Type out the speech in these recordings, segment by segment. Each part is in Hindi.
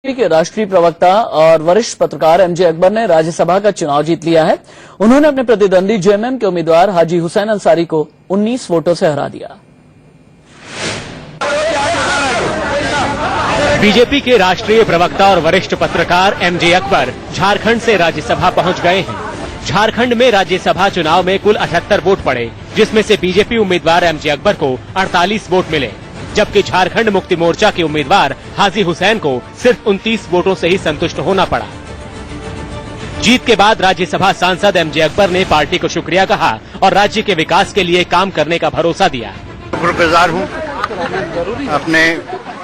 के राष्ट्रीय प्रवक्ता और वरिष्ठ पत्रकार एमजे अकबर ने राज्यसभा का चुनाव जीत लिया है। उन्होंने अपने प्रतिद्वंदी जेएमएम के उम्मीदवार हाजी हुसैन अंसारी को 19 वोटों से हरा दिया। बीजेपी के राष्ट्रीय प्रवक्ता और वरिष्ठ पत्रकार एमजे अकबर झारखंड से राज्यसभा पहुंच गए हैं। झारखंड में राज्यसभा चुनाव में कुल 78 वोट पड़े, जिसमें से बीजेपी उम्मीदवार एमजे अकबर को 48 वोट मिले, जबकि झारखंड मुक्ति मोर्चा के उम्मीदवार हाजी हुसैन को सिर्फ 29 वोटों से ही संतुष्ट होना पड़ा। जीत के बाद राज्यसभा सांसद एमजे अकबर ने पार्टी को शुक्रिया कहा और राज्य के विकास के लिए काम करने का भरोसा दिया। शुक्रगुजार हूँ अपने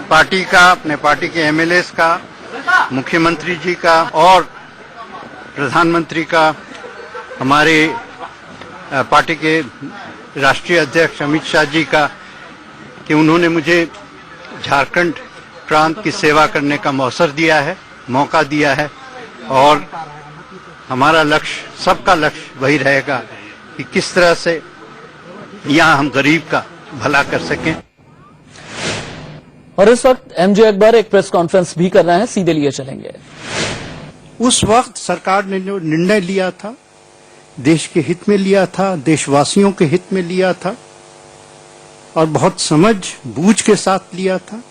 पार्टी का, अपने पार्टी के एमएलएस का, मुख्यमंत्री जी का और प्रधानमंत्री का, हमारे पार्टी के राष्ट्रीय अध्यक्ष अमित शाह जी का, कि उन्होंने मुझे झारखंड प्रांत की सेवा करने का मौका दिया है और हमारा लक्ष्य, सबका लक्ष्य वही रहेगा कि किस तरह से यहाँ हम गरीब का भला कर सकें। और इस वक्त एमजे अकबर एक प्रेस कॉन्फ्रेंस भी कर रहे हैं, सीधे लिए चलेंगे। उस वक्त सरकार ने जो निर्णय लिया था, देश के हित में लिया था, देशवासियों के हित में लिया था और बहुत समझ बूझ के साथ लिया था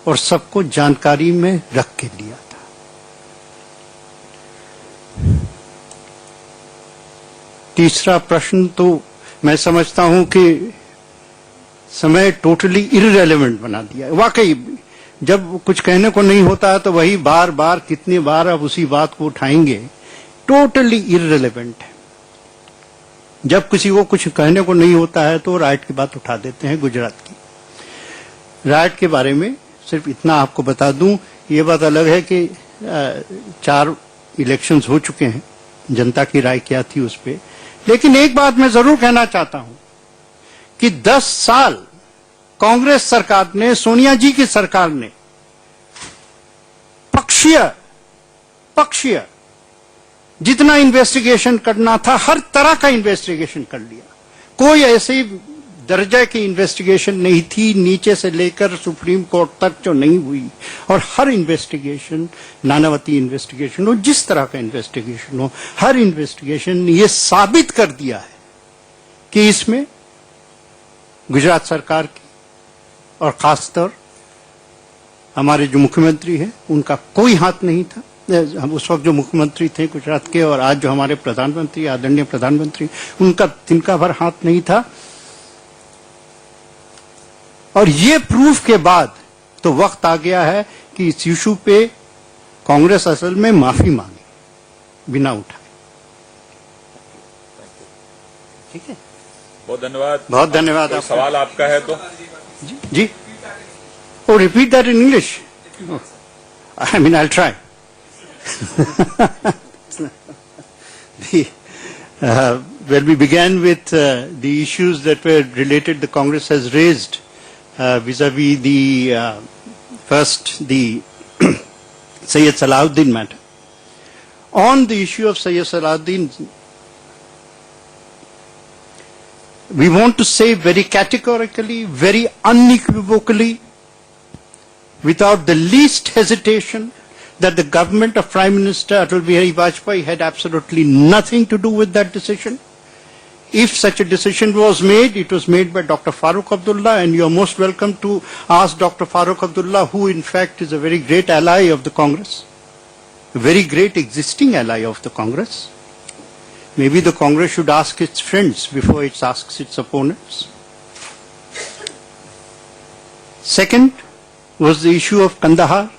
और सबको जानकारी में रख के लिया था। तीसरा प्रश्न तो मैं समझता हूं कि समय टोटली इररिलेवेंट बना दिया। वाकई जब कुछ कहने को नहीं होता है तो वही बार बार कितनी बार आप उसी बात को उठाएंगे, टोटली इररिलेवेंट है। जब किसी को कुछ कहने को नहीं होता है तो राइट की बात उठा देते हैं। गुजरात की राइट के बारे में सिर्फ इतना आपको बता दूं, ये बात अलग है कि 4 इलेक्शंस हो चुके हैं, जनता की राय क्या थी उस पे। लेकिन एक बात मैं जरूर कहना चाहता हूं कि 10 साल कांग्रेस सरकार ने, सोनिया जी की सरकार ने पक्षीय जितना इन्वेस्टिगेशन करना था हर तरह का इन्वेस्टिगेशन कर लिया। कोई ऐसी दर्जे की इन्वेस्टिगेशन नहीं थी नीचे से लेकर सुप्रीम कोर्ट तक जो नहीं हुई। और हर इन्वेस्टिगेशन, नानावती इन्वेस्टिगेशन हो, जिस तरह का इन्वेस्टिगेशन हो, हर इन्वेस्टिगेशन ने यह साबित कर दिया है कि इसमें गुजरात सरकार की और खासतौर हमारे जो मुख्यमंत्री हैं उनका कोई हाथ नहीं था। उस वक्त जो मुख्यमंत्री थे गुजरात के और आज जो हमारे प्रधानमंत्री, आदरणीय प्रधानमंत्री, उनका तिनका भर हाथ नहीं था। और ये प्रूफ के बाद तो वक्त आ गया है कि इस इशू पे कांग्रेस असल में माफी मांगे बिना उठाए। ठीक है, बहुत धन्यवाद। बहुत धन्यवाद। कोई सवाल आपका है तो जी। Oh, repeat that in English. I mean, I will try. Well, we began with the issues that were related, the Congress has raised vis-a-vis the first the Syed Salahuddin matter. On the issue of Syed Salahuddin, we want to say very categorically, very unequivocally, without the least hesitation, that the government of Prime Minister Atal Bihari Vajpayee had absolutely nothing to do with that decision. If such a decision was made, it was made by Dr. Farooq Abdullah, and you are most welcome to ask Dr. Farooq Abdullah, who in fact is a very great ally of the Congress, a very great existing ally of the Congress. Maybe the Congress should ask its friends before it asks its opponents. Second was the issue of Kandahar.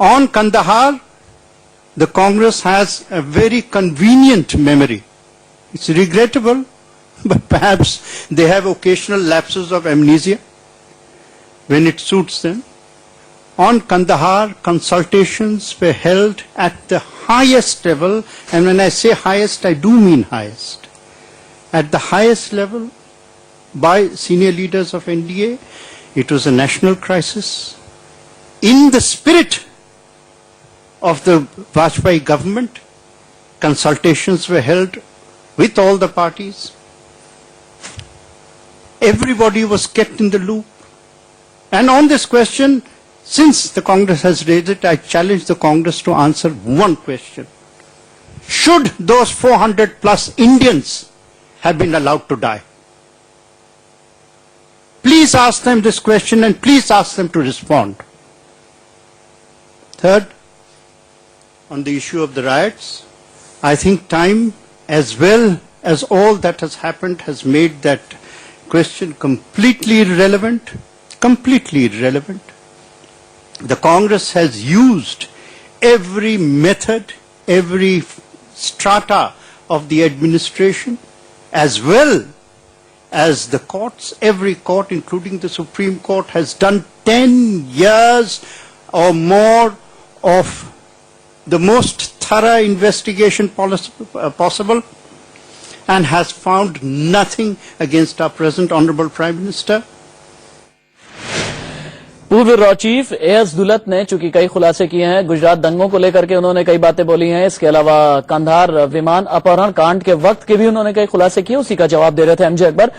On Kandahar, the Congress has a very convenient memory. It's regrettable, but perhaps they have occasional lapses of amnesia when it suits them. On Kandahar, consultations were held at the highest level, and when I say highest, I do mean highest. At the highest level by senior leaders of NDA. It was a national crisis. In the spirit of the Vajpayee government, consultations were held with all the parties. Everybody was kept in the loop. And on this question, since the Congress has raised it, I challenge the Congress to answer one question. Should those 400 plus Indians have been allowed to die? Please ask them this question and please ask them to respond. Third, on the issue of the riots, I think time as well as all that has happened has made that question completely irrelevant. Completely irrelevant. The Congress has used every method, every strata of the administration, as well as the courts. Every court, including the Supreme Court, has done 10 years or more of the most thorough investigation possible and has found nothing against our present Honorable Prime Minister. पूर्व रॉ चीफ एएस दुलत ने चूंकि कई खुलासे किए हैं, गुजरात दंगों को लेकर के उन्होंने कई बातें बोली हैं। इसके अलावा कंधार विमान अपहरण कांड के वक्त के भी उन्होंने कई खुलासे किए। उसी का जवाब दे रहे थे एमजे अकबर।